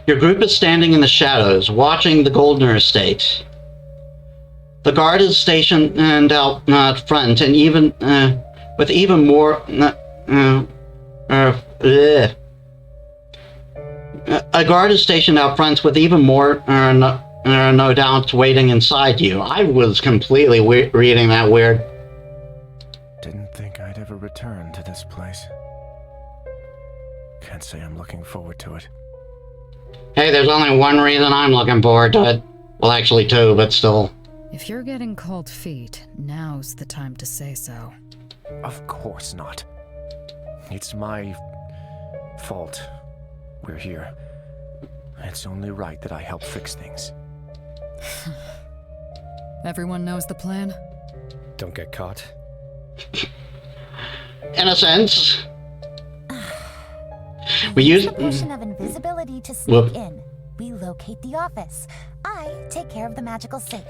Your group is standing in the shadows, watching the Goldner estate. The guard is stationed out front, and even with even more. A guard is stationed out front with even more, no doubt, waiting inside you. I was completely reading that weird. Didn't think I'd ever return to this place. Can't say I'm looking forward to it. Hey, there's only one reason I'm looking forward to it. Well, actually two, but still. If you're getting cold feet, now's the time to say so. Of course not. It's my fault we're here. It's only right that I help fix things. Everyone knows the plan? Don't get caught. In a sense. We use the potion of invisibility to sneak in. We locate the office. I take care of the magical safe.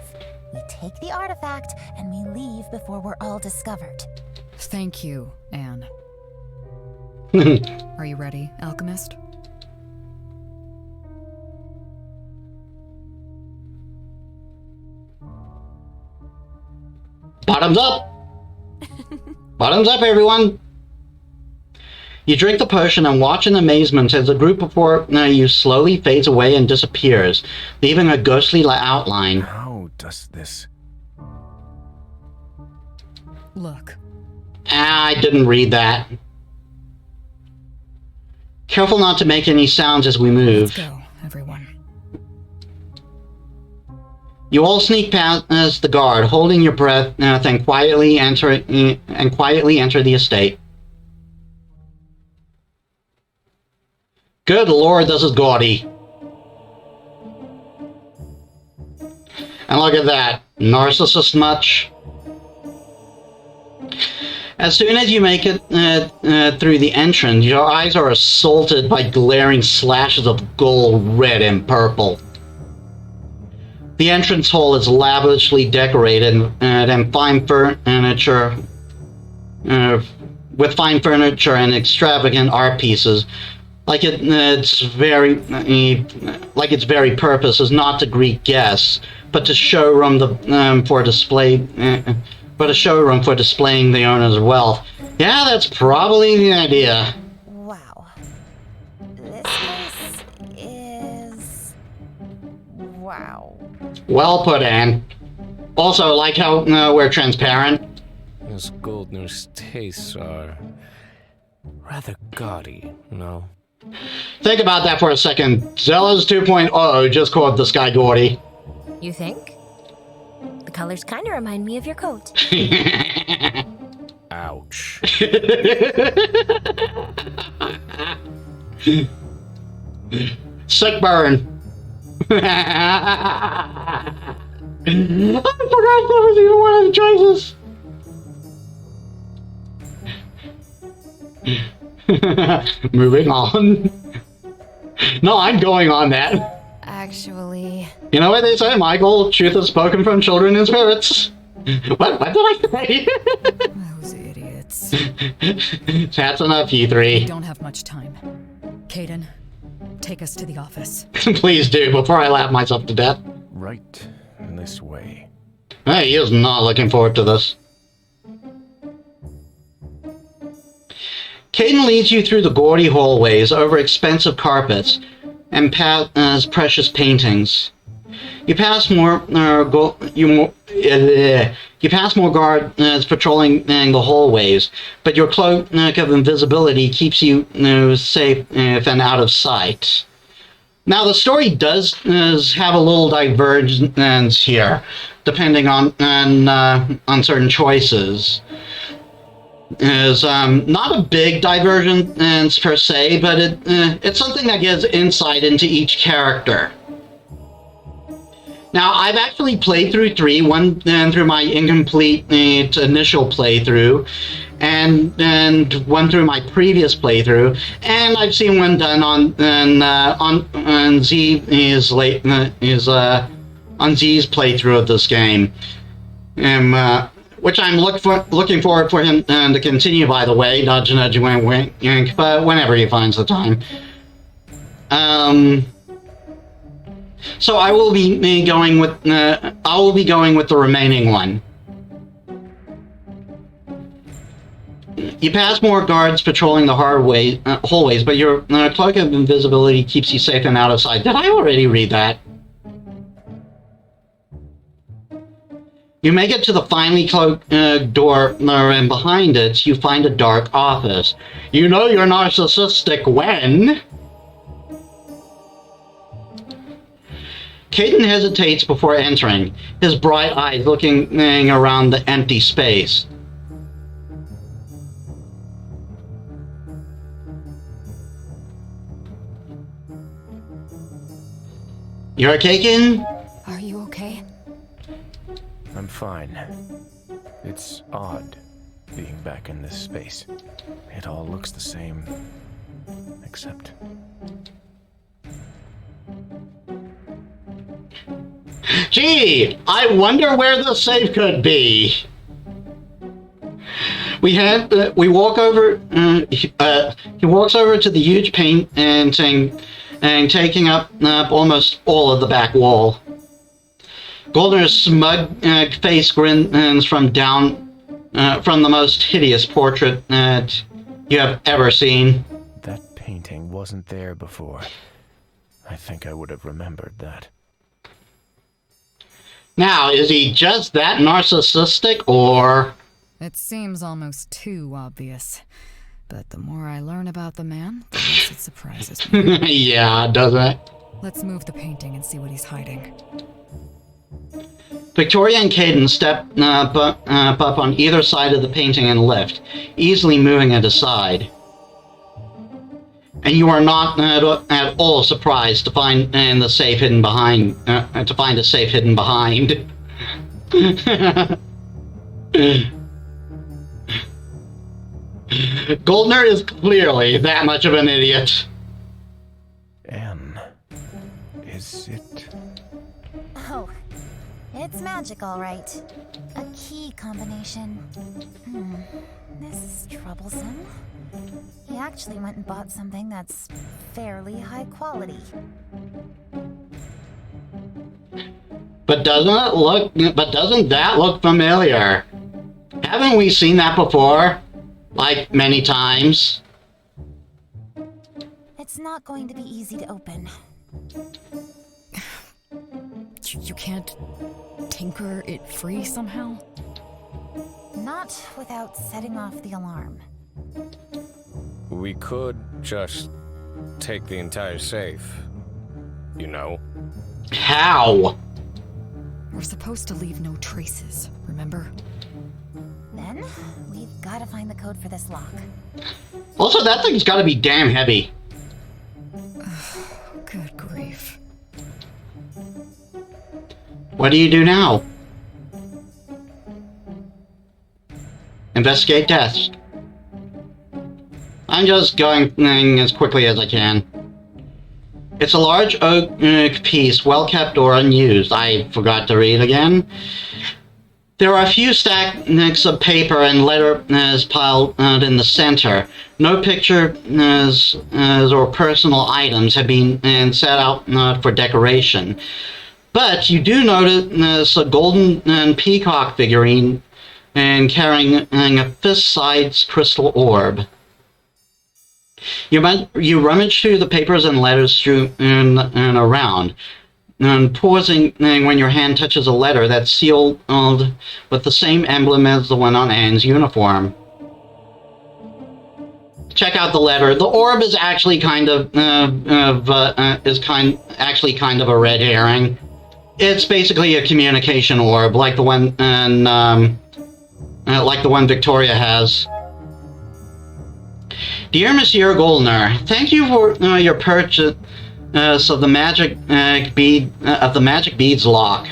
We take the artifact, and we leave before we're all discovered. Thank you, Anne. Are you ready, Alchemist? Bottoms up! Bottoms up, everyone! You drink the potion and watch in amazement as the group before you slowly fades away and disappears, leaving a ghostly outline. How does this... Look. I didn't read that. Careful not to make any sounds as we move. Let's go, everyone. You all sneak past the guard, holding your breath, then quietly enter the estate. Good lord, this is gaudy. And look at that. Narcissist much? As soon as you make it through the entrance, your eyes are assaulted by glaring slashes of gold, red, and purple. The entrance hall is lavishly decorated and fine furniture, with fine furniture and extravagant art pieces. Its very purpose is not to greet guests, but to showroom for displaying the owner's wealth. Yeah, that's probably the idea. Wow. This place is... wow. Well put, Anne. Also, like how we're transparent. Miss Goldner's tastes are rather gaudy, you know. Think about that for a second. Zella's 2.0 just called the sky gaudy. You think? The colors kind of remind me of your coat. Ouch. Sick burn. I forgot that was even one of the choices. Moving on. No, I'm going on that. Actually... You know what they say, Michael? Truth is spoken from children and spirits. What did I say? Those idiots. That's enough, you three. We don't have much time. Kaiden, take us to the office. Please do, before I laugh myself to death. Right this way. Hey, he is not looking forward to this. Kaiden leads you through the gaudy hallways, over expensive carpets, and past precious paintings. You pass more guards patrolling the hallways, but your cloak of invisibility keeps you safe and out of sight. Now, the story does have a little divergence here, depending on certain choices. Is not a big divergence per se, but it's something that gives insight into each character. Now, I've actually played through 3, one through my incomplete initial playthrough, and one through my previous playthrough, and I've seen one done on Z's playthrough of this game, which I'm looking forward for him to continue. By the way, nudge, nudge, wink, wink, but whenever he finds the time. So I will be going with the remaining one. You pass more guards patrolling the hallways, but your cloak of invisibility keeps you safe and out of sight. Did I already read that? You make it to the finely cloaked door, and behind it, you find a dark office. You know you're narcissistic when... Kaiden hesitates before entering, his bright eyes looking around the empty space. You okay, Kaiden? Are you okay? I'm fine. It's odd being back in this space. It all looks the same, except... Gee, I wonder where the safe could be. He walks over to the huge painting and taking up almost all of the back wall. Goldner's smug face grins from the most hideous portrait that you have ever seen. That painting wasn't there before. I think I would have remembered that. Now, is he just that narcissistic, or... It seems almost too obvious. But the more I learn about the man, the less it surprises me. Yeah, doesn't it? Let's move the painting and see what he's hiding. Victoria and Kaiden step up on either side of the painting and lift, easily moving it aside. And you are not at all surprised to find a safe hidden behind. Goldner is clearly that much of an idiot. Anne, is it? Oh, it's magic, all right. A key combination. This is troublesome. He actually went and bought something that's fairly high quality. But doesn't that look familiar? Haven't we seen that before? Like, many times? It's not going to be easy to open. You can't tinker it free somehow? Not without setting off the alarm. We could just take the entire safe. You know? How? We're supposed to leave no traces, remember? Then, we've got to find the code for this lock. Also, that thing's gotta be damn heavy. Good grief. What do you do now? Investigate desk. I'm just going as quickly as I can. It's a large oak piece, well kept or unused. I forgot to read again. There are a few stacks of paper and letters piled in the center. No pictures or personal items have been set out for decoration. But you do notice a golden peacock figurine and carrying a fist-sized crystal orb. You rummage through the papers and letters strewn and around, and pausing when your hand touches a letter that's sealed with the same emblem as the one on Anne's uniform. Check out the letter. The orb is actually kind of a red herring. It's basically a communication orb, like the one Victoria has. Dear Monsieur Goldner, thank you for your purchase of the magic beads lock.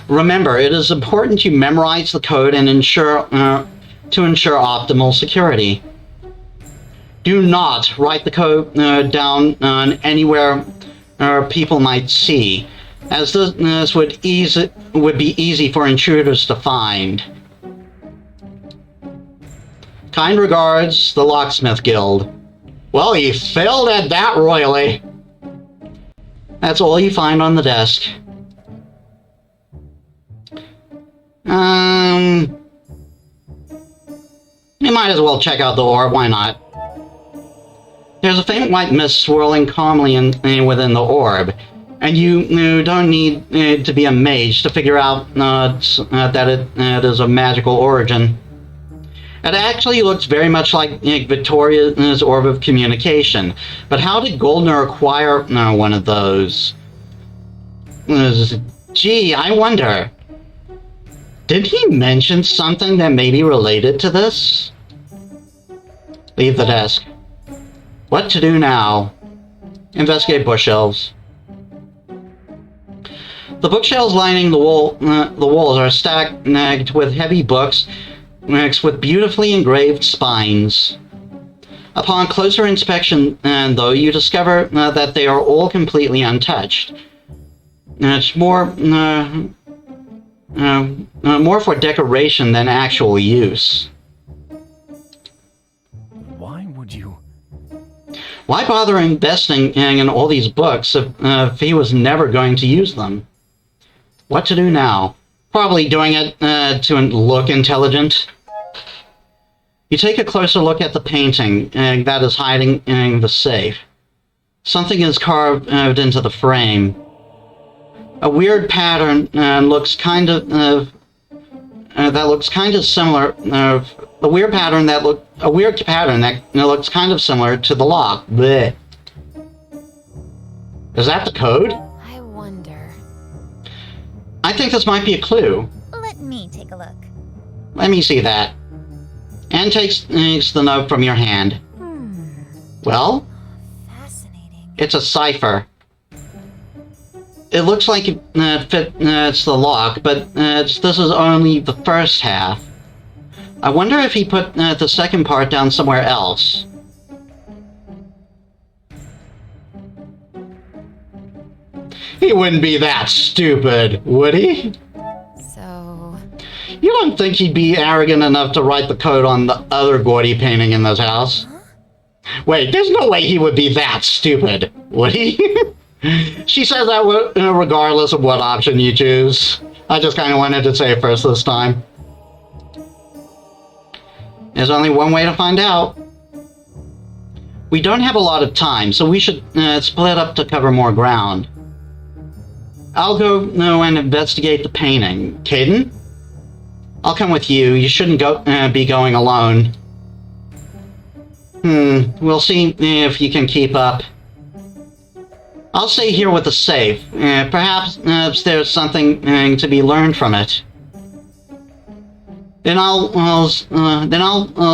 Remember, it is important you memorize the code and ensure optimal security. Do not write the code down anywhere people might see, as this would be easy for intruders to find. Kind regards, the Locksmith Guild. Well, he failed at that royally. That's all you find on the desk. You might as well check out the orb, why not? There's a faint white mist swirling calmly within the orb, and you don't need to be a mage to figure out that it is of magical origin. It actually looks very much like Victoria's Orb of Communication, but how did Goldner acquire one of those? Gee, I wonder. Did he mention something that may be related to this? Leave the desk. What to do now? Investigate bookshelves. The bookshelves lining the walls are stacked with heavy books with beautifully engraved spines. Upon closer inspection, though, you discover that they are all completely untouched. It's more for decoration than actual use. Why would you? Why bother investing in all these books if he was never going to use them? What to do now? Probably doing it to look intelligent. You take a closer look at the painting that is hiding in the safe. Something is carved into the frame. A weird pattern looks kind of similar. A weird pattern that looks kind of similar to the lock. Blech. Is that the code? I wonder. I think this might be a clue. Let me take a look. Let me see that. Anne takes the note from your hand. Well? Fascinating. It's a cipher. It looks like it's the lock, but this is only the first half. I wonder if he put the second part down somewhere else. He wouldn't be that stupid, would he? So... You don't think he'd be arrogant enough to write the code on the other gaudy painting in this house? Huh? Wait, there's no way he would be that stupid, would he? She says that regardless of what option you choose. I just kind of wanted to say it first this time. There's only one way to find out. We don't have a lot of time, so we should split up to cover more ground. I'll go and investigate the painting. Kaiden? I'll come with you. You shouldn't be going alone. We'll see if you can keep up. I'll stay here with the safe. Perhaps there's something to be learned from it. Then I'll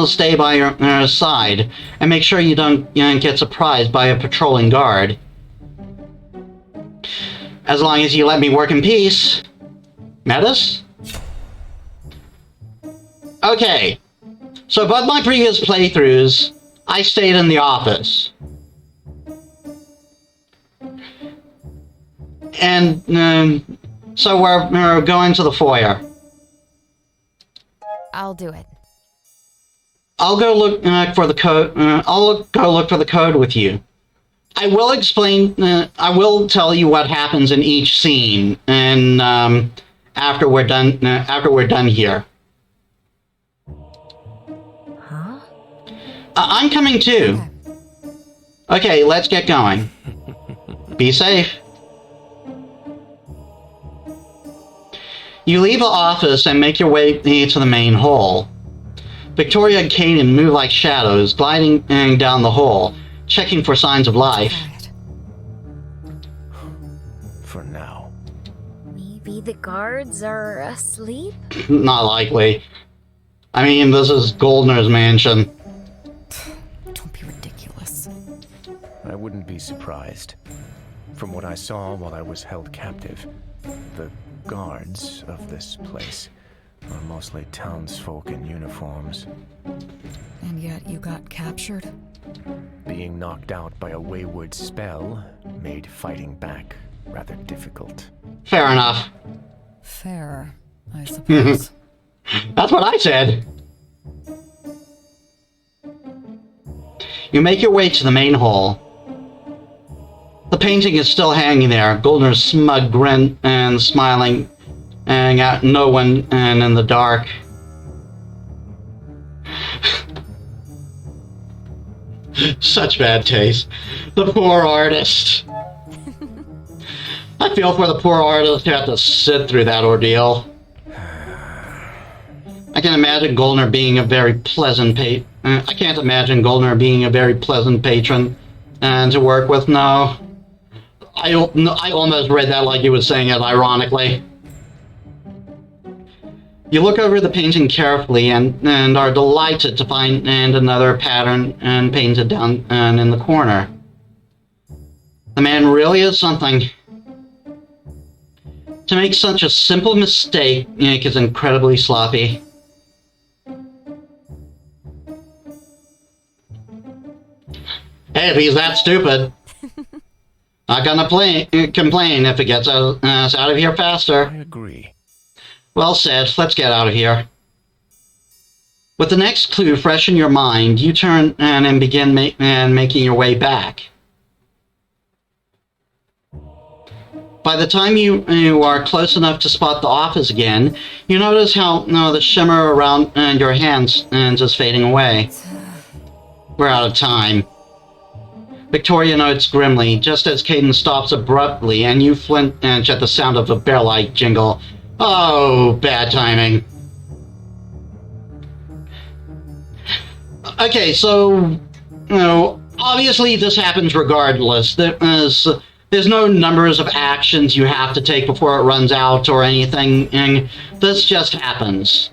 stay by your side and make sure you don't get surprised by a patrolling guard. As long as you let me work in peace. Metis? Okay. So both my previous playthroughs, I stayed in the office. And so we're going to the foyer. I'll do it. I'll go look for the code. I'll go look for the code with you. I will explain. I will tell you what happens in each scene, and after we're done. After we're done here. Huh? I'm coming too. Okay, let's get going. Be safe. You leave the office and make your way to the main hall. Victoria and Kaiden move like shadows, gliding down the hall, checking for signs of life. For now. Maybe the guards are asleep? Not likely. I mean, this is Goldner's mansion. Don't be ridiculous. I wouldn't be surprised. From what I saw while I was held captive, the guards of this place are mostly townsfolk in uniforms. And yet you got captured? Being knocked out by a wayward spell made fighting back rather difficult. Fair enough. Fair, I suppose. That's what I said. You make your way to the main hall. The painting is still hanging there, Goldner's smug grin and smiling and at no one and in the dark. Such bad taste. The poor artist. I feel for the poor artist who had to sit through that ordeal. I can imagine Goldner being a very pleasant I can't imagine Goldner being a very pleasant patron and to work with. No. I almost read that like he was saying it ironically. You look over the painting carefully and are delighted to find another pattern painted down in the corner. The man really is something. To make such a simple mistake is incredibly sloppy. Hey, if he's that stupid, not gonna complain if it gets us out of here faster. I agree. Well said. Let's get out of here. With the next clue fresh in your mind, you turn and begin making your way back. By the time you are close enough to spot the office again, you notice how the shimmer around your hands is fading away. We're out of time. Victoria notes grimly, just as Kaiden stops abruptly and you flinch at the sound of a bear-like jingle. Oh, bad timing. Okay, so, obviously this happens regardless. There's no numbers of actions you have to take before it runs out or anything, and this just happens.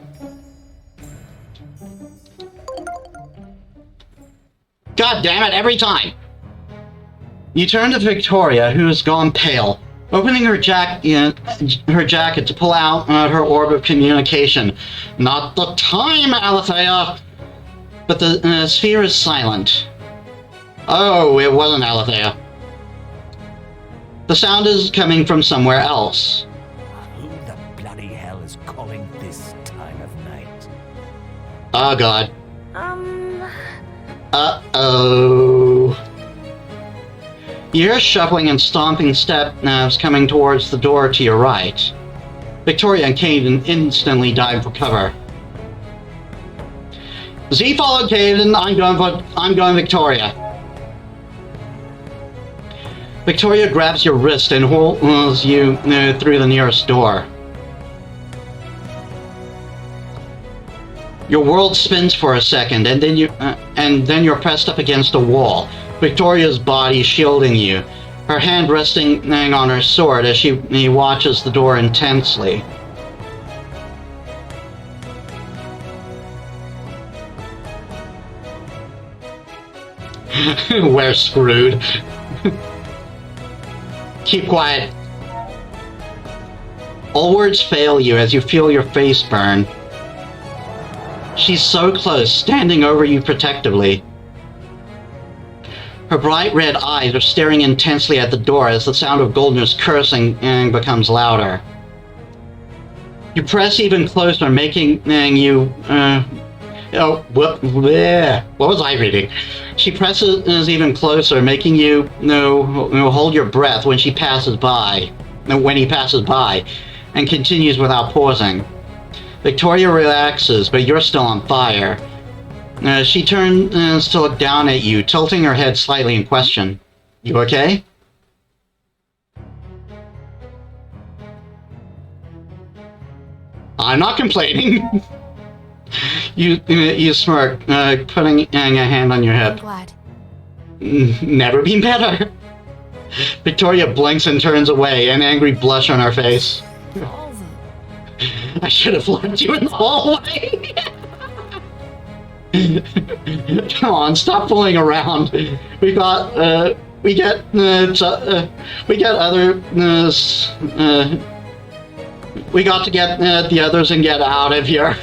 God damn it, every time! You turn to Victoria, who has gone pale, opening her jacket to pull out her orb of communication. Not the time, Alethea! But the sphere is silent. Oh, it wasn't Alethea. The sound is coming from somewhere else. Who the bloody hell is calling this time of night? Oh, God. Uh-oh. You hear shuffling and stomping steps coming towards the door to your right. Victoria and Kaiden instantly dive for cover. Z followed Kaiden. I'm going Victoria. Victoria grabs your wrist and holds you through the nearest door. Your world spins for a second, and then you're pressed up against a wall. Victoria's body shielding you, her hand resting on her sword as she watches the door intensely. We're screwed. Keep quiet. All words fail you as you feel your face burn. She's so close, standing over you protectively. Her bright red eyes are staring intensely at the door as the sound of Goldner's cursing becomes louder. You press even closer, making you... what was I reading? She presses even closer, making you hold your breath when he passes by, and continues without pausing. Victoria relaxes, but you're still on fire. She turns to look down at you, tilting her head slightly in question. You okay? I'm not complaining. You smirk, putting a hand on your hip. I'm glad. Never been better. Victoria blinks and turns away, an angry blush on her face. I should have left you in the hallway. Come on, stop fooling around. We get to get the others and get out of here.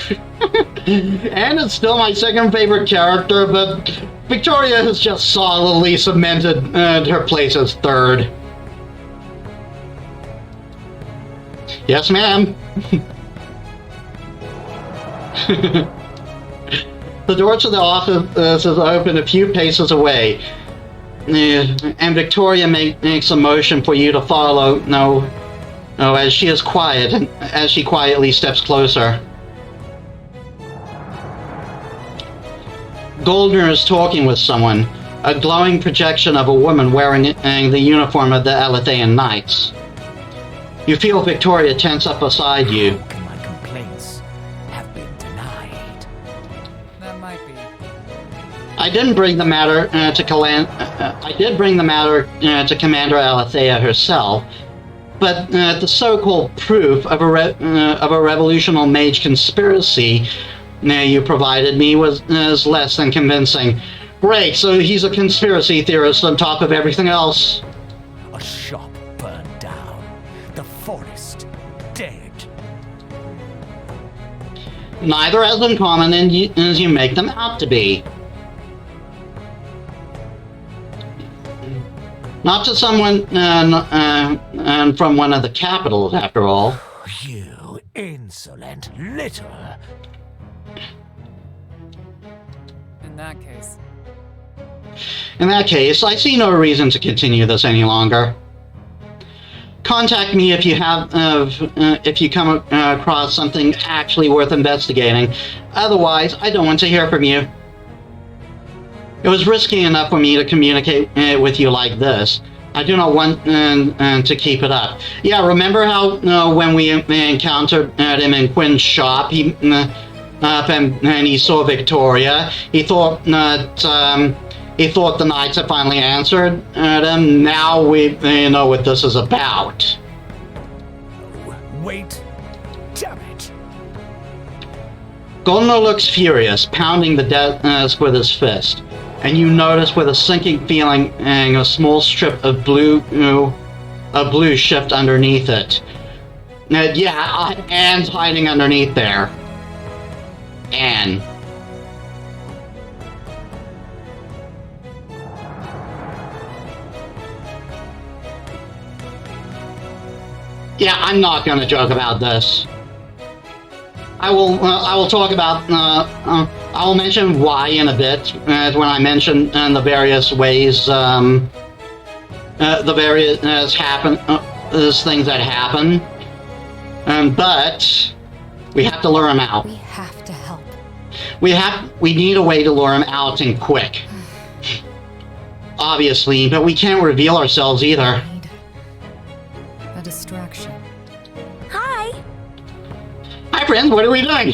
And it's still my second favorite character, but Victoria has just solidly cemented her place as third. Yes, ma'am. The door to the office is open a few paces away. Victoria makes a motion for you to follow. No, as she is quiet, and as she quietly steps closer. Goldner is talking with someone, a glowing projection of a woman wearing the uniform of the Alethean Knights. You feel Victoria tense up beside you. How can my complaints have been denied? That might be. I didn't bring the matter to Commander Alethea herself, but the so-called proof of a revolutionary mage conspiracy you provided me was less than convincing. Great, so he's a conspiracy theorist on top of everything else. A shop burned down. The forest dead. Neither as uncommon as you make them out to be. Not to someone from one of the capitals, after all. You insolent little. In that case, I see no reason to continue this any longer. Contact me if you come across something actually worth investigating. Otherwise, I don't want to hear from you. It was risky enough for me to communicate with you like this. I do not want to keep it up. Yeah, remember how when we encountered him in Quinn's shop, and he saw Victoria, he thought that he thought the Knights had finally answered him. Now we know what this is about. Wait. Damn it. Goldner looks furious, pounding the desk with his fist. And you notice with a sinking feeling a small strip of blue shift underneath it. Yeah, Anne's hiding underneath there. Anne. Yeah, I'm not going to joke about this. I will talk about. I will mention why in a bit when I mention the various ways, the various things that happen. But we have to lure him out. We have to help. We need a way to lure him out and quick. Obviously, but we can't reveal ourselves either. Need a distraction. Hi! Hi, friends. What are we doing?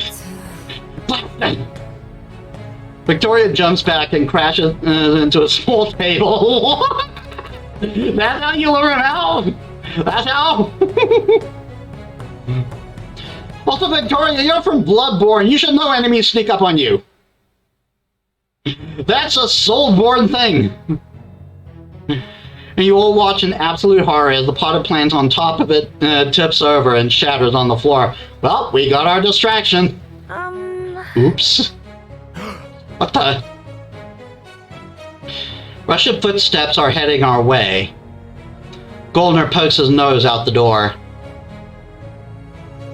Victoria jumps back and crashes into a small table. That's how you lure him out. That's how. Also, Victoria, you're from Bloodborne. You should know enemies sneak up on you. That's a Soulborn thing. And you all watch in absolute horror as the pot of plants on top of it tips over and shatters on the floor. Well, we got our distraction. Oops. What the? Rush of footsteps are heading our way. Goldner pokes his nose out the door.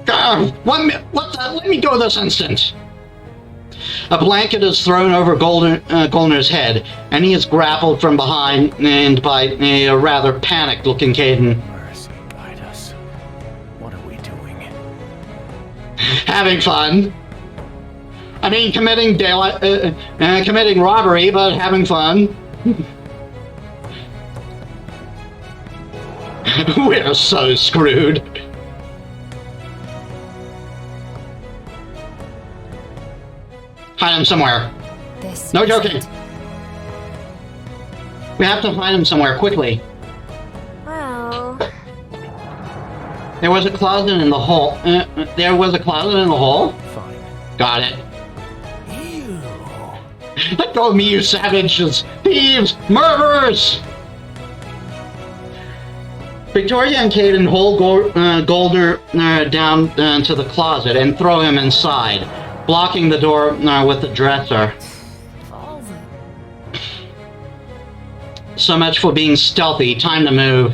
What the? Let me go this instant. A blanket is thrown over Goldner's head, and he is grappled from behind and by a rather panicked-looking Kaiden. Mercy, guide us. What are we doing? Having fun. I mean, committing robbery, but having fun. We're so screwed. Hide him somewhere. No joking. We have to hide him somewhere quickly. Well... There was a closet in the hall. There was a closet in the hall? Fine. Got it. You. Let go of me, you savages! Thieves! Murderers! Victoria and Kaiden hold Goldner down to the closet and throw him inside, blocking the door with the dresser. So much for being stealthy. Time to move.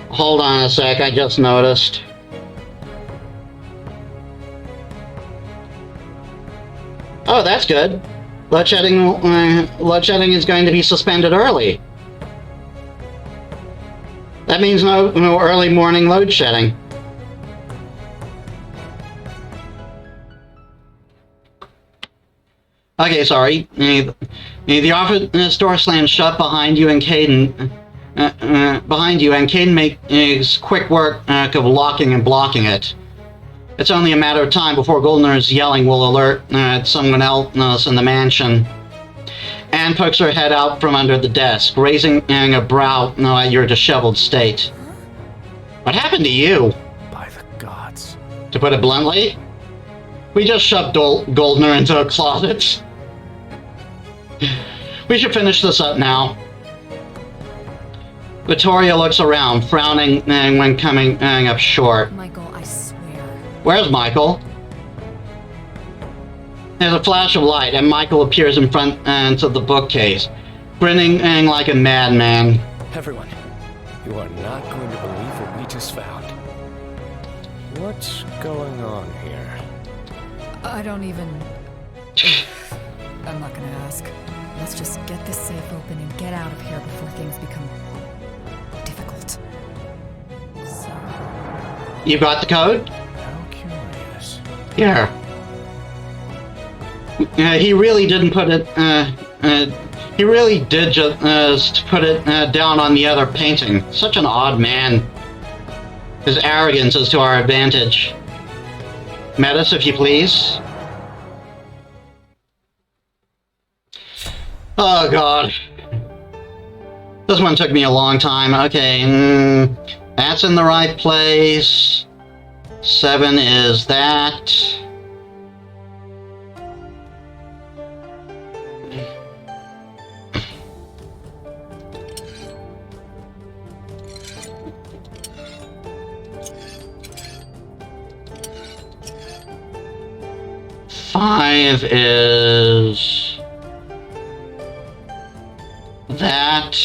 Hold on a sec, I just noticed. Oh, that's good. Load shedding is going to be suspended early. That means no early morning load shedding. Okay, sorry. The office door slams shut behind you and Kaiden. Makes quick work of locking and blocking it. It's only a matter of time before Goldner's yelling will alert someone else in the mansion. Anne pokes her head out from under the desk, raising a brow at your disheveled state. What happened to you? By the gods. To put it bluntly, we just shoved Goldner into a closet. We should finish this up now. Victoria looks around, frowning when coming up short. Michael, I swear. Where's Michael? There's a flash of light, and Michael appears in front of the bookcase, grinning like a madman. Everyone, you are not going to believe what we just found. What's going on here? I don't even... I'm not gonna ask. Let's just get this safe open and get out of here before things become... difficult. So... You got the code? How curious. Here. He really didn't put it, he really did just put it down on the other painting. Such an odd man. His arrogance is to our advantage. Metis, if you please. Oh god. This one took me a long time. Okay, that's in the right place. 7 is that. Five is that.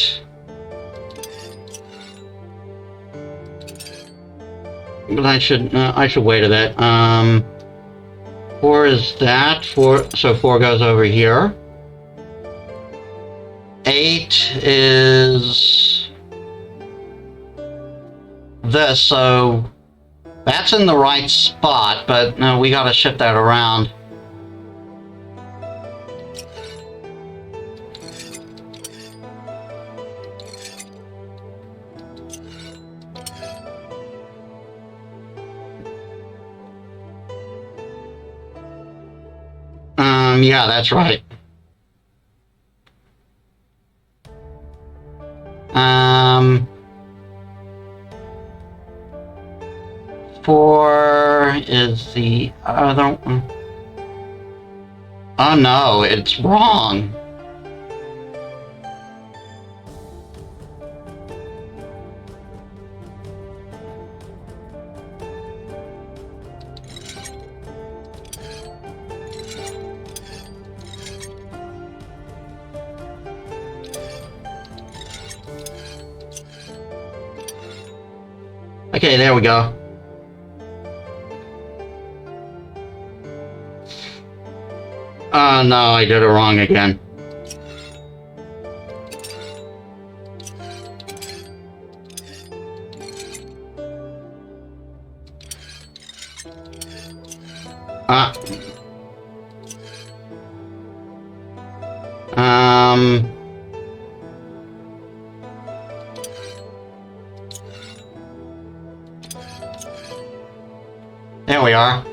But I should wait a bit. 4 is that. 4, so 4 goes over here. 8 is this, so that's in the right spot, but no, we gotta shift that around. Yeah, that's right. 4 is the other one. Oh no, it's wrong. Okay, there we go. Oh no, I did it wrong again. There we are.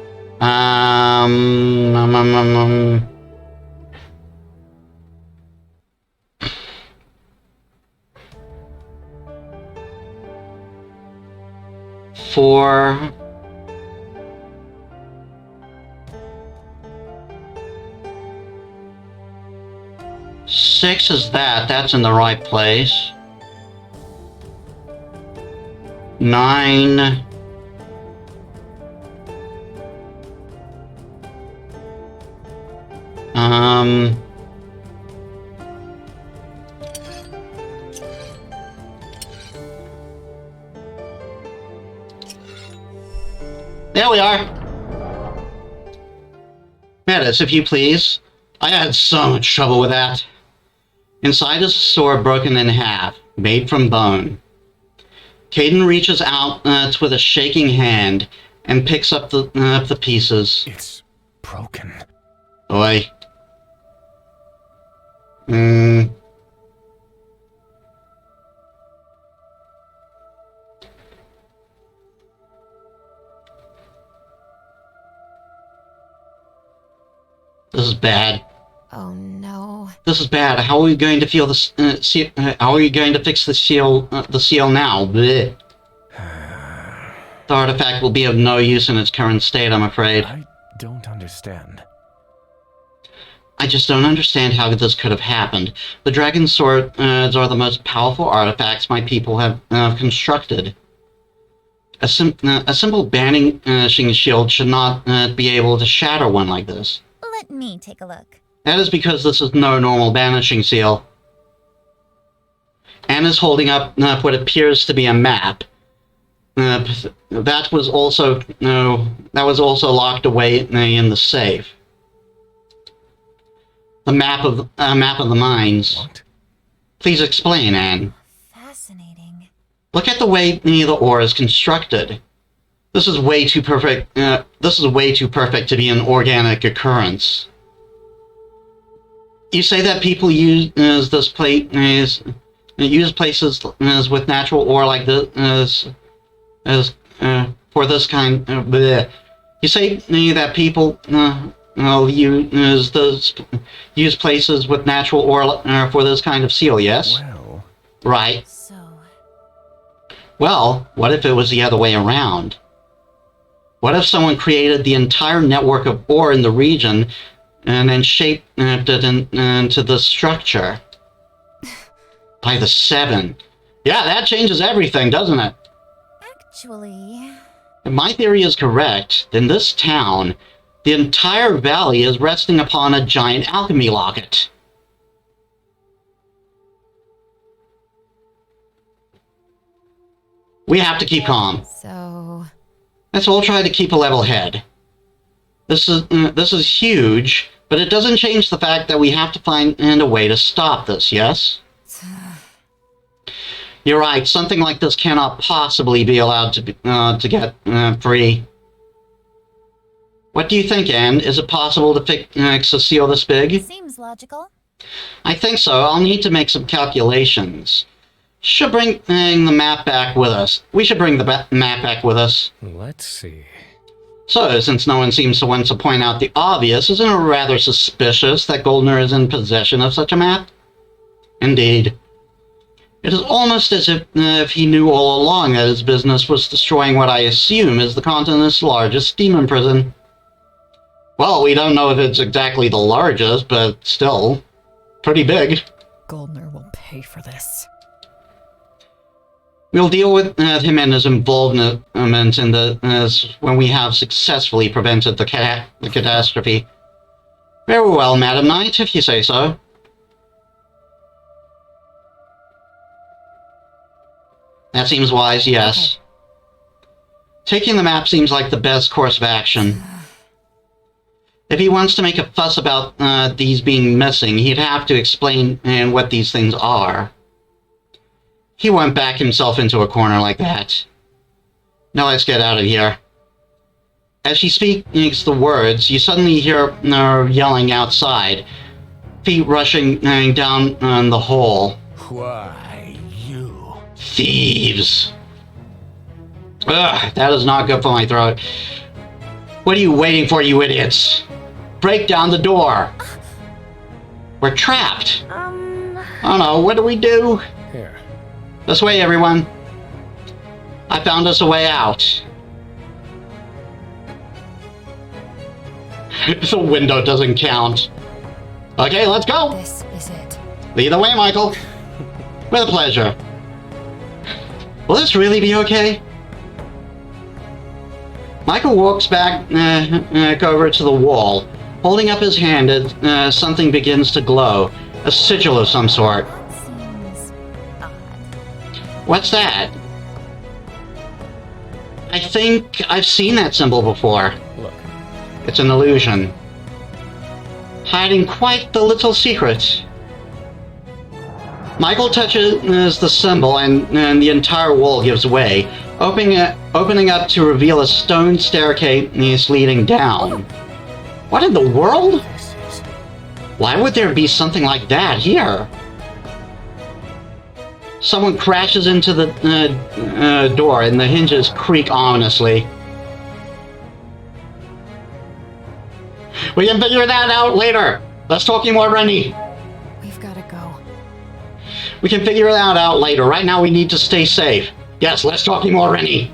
Four. Six is that. That's in the right place. 9. There we are. Metis, if you please. I had so much trouble with that. Inside is a sword broken in half, made from bone. Kaiden reaches out with a shaking hand and picks up the pieces. It's broken. Oi. This is bad. Oh no. This is bad. How are we going to feel this? How are we going to fix the seal? The seal now? Blech. The artifact will be of no use in its current state, I'm afraid. I don't understand. I just don't understand how this could have happened. The dragon swords are the most powerful artifacts my people have constructed. A simple banishing shield should not be able to shatter one like this. Let me take a look. That is because this is no normal banishing seal. Anne is holding up what appears to be a map. That was also locked away in the safe. A map of the mines. What? Please explain, Anne. Fascinating. Look at the way the ore is constructed. This is way too perfect. This is way too perfect to be an organic occurrence. You say that people use places with natural ore like this for this kind. Bleh. You say that people use places with natural ore for this kind of seal. Yes. Well. Right. So. Well, what if it was the other way around? What if someone created the entire network of ore in the region and then shaped it into the structure? By the 7. Yeah, that changes everything, doesn't it? Actually... If my theory is correct, then this town, the entire valley is resting upon a giant alchemy locket. We have to keep calm. So... Let's all try to keep a level head. This is huge, but it doesn't change the fact that we have to find a way to stop this, yes? You're right, something like this cannot possibly be allowed to get free. What do you think, Anne? Is it possible to fix a seal this big? Seems logical. I think so. I'll need to make some calculations. Should bring the map back with us. We should bring the map back with us. Let's see. So, since no one seems to want to point out the obvious, isn't it rather suspicious that Goldner is in possession of such a map? Indeed. It is almost as if he knew all along that his business was destroying what I assume is the continent's largest demon prison. Well, we don't know if it's exactly the largest, but still, pretty big. Goldner will pay for this. We'll deal with him and his involvement in when we have successfully prevented the catastrophe. Very well, Madam Knight, if you say so. That seems wise, yes. Okay. Taking the map seems like the best course of action. If he wants to make a fuss about these being missing, he'd have to explain what these things are. He won't back himself into a corner like that. Now let's get out of here. As she speaks the words, you suddenly hear yelling outside, feet rushing down the hole. Why, you? Thieves! Ugh, that is not good for my throat. What are you waiting for, you idiots? Break down the door! We're trapped! Oh no, what do we do? Here. This way, everyone. I found us a way out. The window doesn't count. Okay, let's go. This is it. Lead the way, Michael. With pleasure. Will this really be okay? Michael walks back over to the wall, holding up his hand as something begins to glow. A sigil of some sort. That seems odd. What's that? I think I've seen that symbol before. Look. It's an illusion. hiding quite the little secret. Michael touches the symbol and the entire wall gives way, opening up to reveal a stone staircase leading down. What in the world? Why would there be something like that here? Someone crashes into the door and the hinges creak ominously. We can figure that out later. Let's talk more, Rennie. We've gotta go. We can figure that out later. Right now we need to stay safe. Yes, let's talk more, Rennie.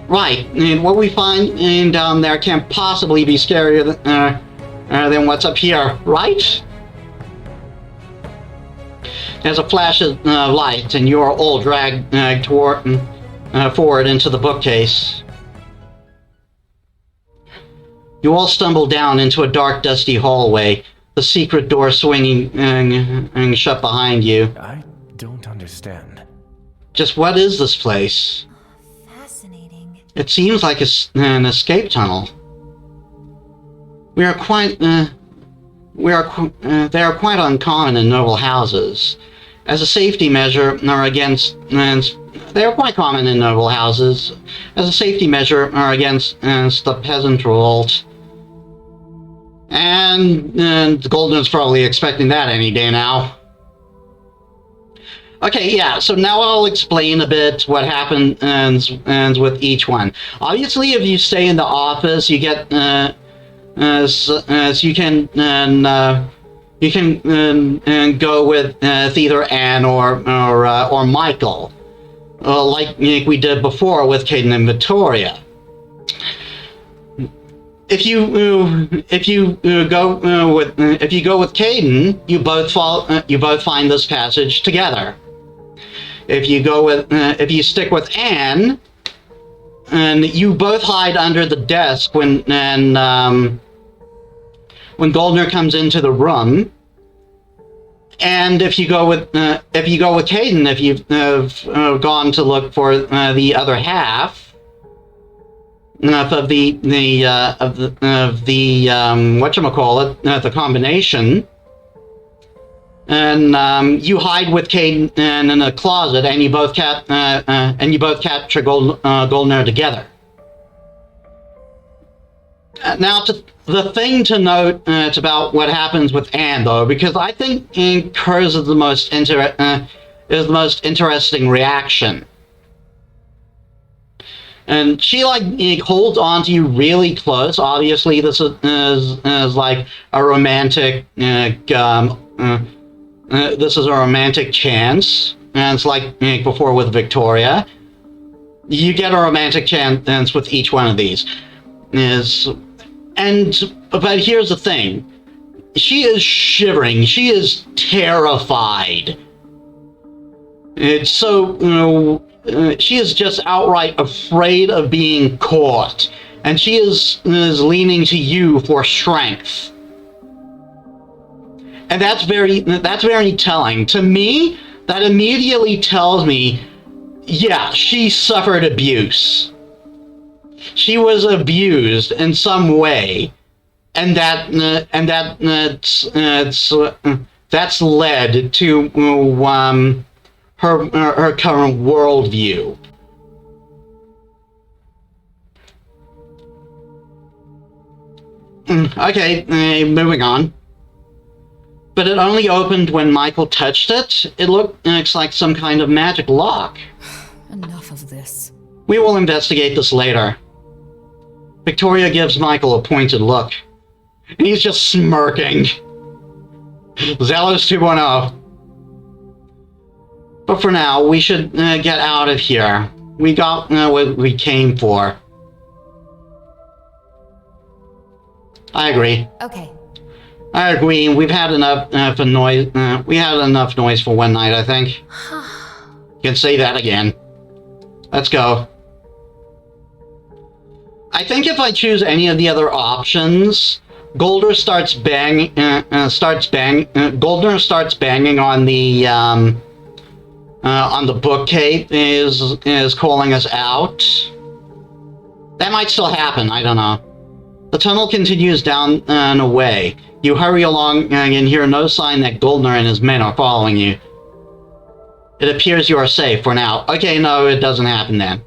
Right, and what we find down there can't possibly be scarier than what's up here, right? There's a flash of light, and you're all dragged forward into the bookcase. You all stumble down into a dark, dusty hallway, the secret door swinging shut behind you. I don't understand. Just what is this place? Fascinating. It seems like an escape tunnel. They are quite uncommon in noble houses. As a safety measure, they are quite common in noble houses. As a safety measure, are against the peasant revolt. And Goldner's probably expecting that any day now. Okay, yeah, so now I'll explain a bit what happens with each one. Obviously, if you stay in the office, you get you can go with either Anne or Michael, like we did before with Kaiden and Victoria. If you go with Kaiden, you both find this passage together. If you stick with Anne, and you both hide under the desk when Goldner comes into the room. And if you go with Kaiden, if you've gone to look for the other half of the whatchamacallit, the combination, and you hide with Kaiden in a closet, and you both capture Goldner together. Now, the thing to note it's about what happens with Anne, though, because I think hers is the most interesting reaction. And she holds on to you really close. Obviously, this is like a romantic. This is a romantic chance, and it's like before with Victoria. You get a romantic chance with each one of these. But here's the thing. She is shivering. She is terrified. It's so, she is just outright afraid of being caught. And she is leaning to you for strength. And that's very telling. To me, that immediately tells me, yeah, she suffered abuse. She was abused in some way, and that's led to her current worldview. Okay, moving on. But it only opened when Michael touched it. It looks like some kind of magic lock. Enough of this. We will investigate this later. Victoria gives Michael a pointed look. And he's just smirking. Zealous 2.0. But for now, we should get out of here. We got what we came for. I agree. Okay. I agree. We've had enough noise. We had enough noise for one night, I think. You can say that again. Let's go. I think if I choose any of the other options, Goldner starts banging on the bookcase, is calling us out. That might still happen. I don't know. The tunnel continues down and away. You hurry along and hear no sign that Goldner and his men are following you. It appears you are safe for now. Okay, no, it doesn't happen then.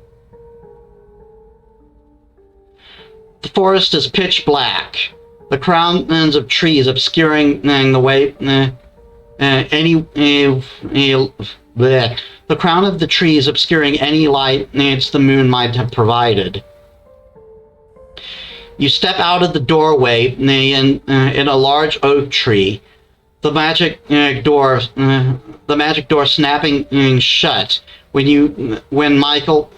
The forest is pitch black. The crowns of trees obscuring the way the crown of the trees obscuring any light the moon might have provided. You step out of the doorway in a large oak tree. The magic door snapping shut when Michael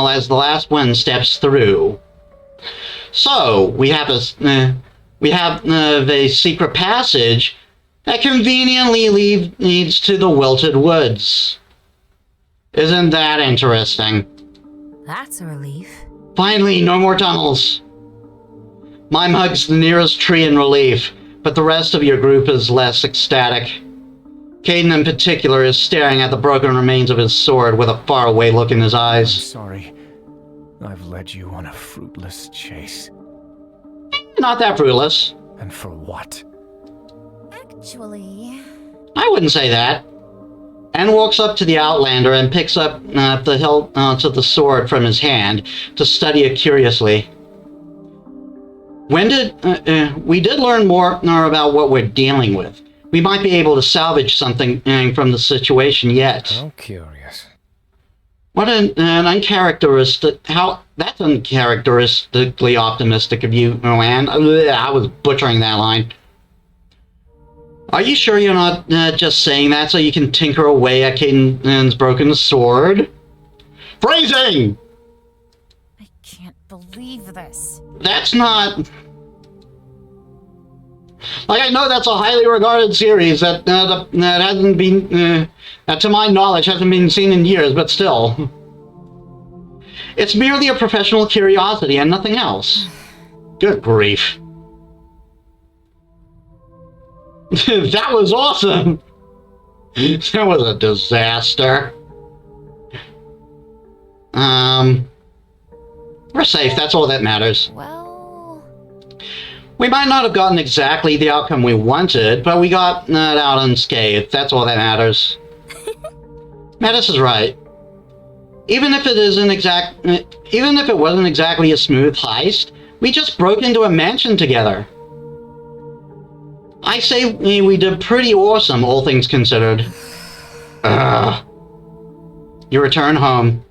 as the last one steps through. So we have a secret passage that conveniently leads to the Wilted Woods. Isn't that interesting? That's a relief. Finally, no more tunnels. Mime hugs the nearest tree in relief, but the rest of your group is less ecstatic. Kaiden in particular is staring at the broken remains of his sword with a faraway look in his I'm eyes. sorry. I've led you on a fruitless chase. Not that fruitless. And for what? Actually, I wouldn't say that. Anne walks up to the Outlander and picks up the hilt of the sword from his hand to study it curiously. We did learn more about what we're dealing with. We might be able to salvage something from the situation yet. I'm curious. What an uncharacteristic... That's uncharacteristically optimistic of you, Anne. I was butchering that line. Are you sure you're not just saying that so you can tinker away at Kaiden's broken sword? Phrasing! I can't believe this. That's not... Like, I know that's a highly regarded series that hasn't been... that to my knowledge hasn't been seen in years, but still. It's merely a professional curiosity and nothing else. Good grief. That was awesome! That was a disaster. We're safe, that's all that matters. Well, We might not have gotten exactly the outcome we wanted, but we got out unscathed, that's all that matters. Metis is right. Even if it wasn't exactly a smooth heist, we just broke into a mansion together. I say we did pretty awesome, all things considered. You return home.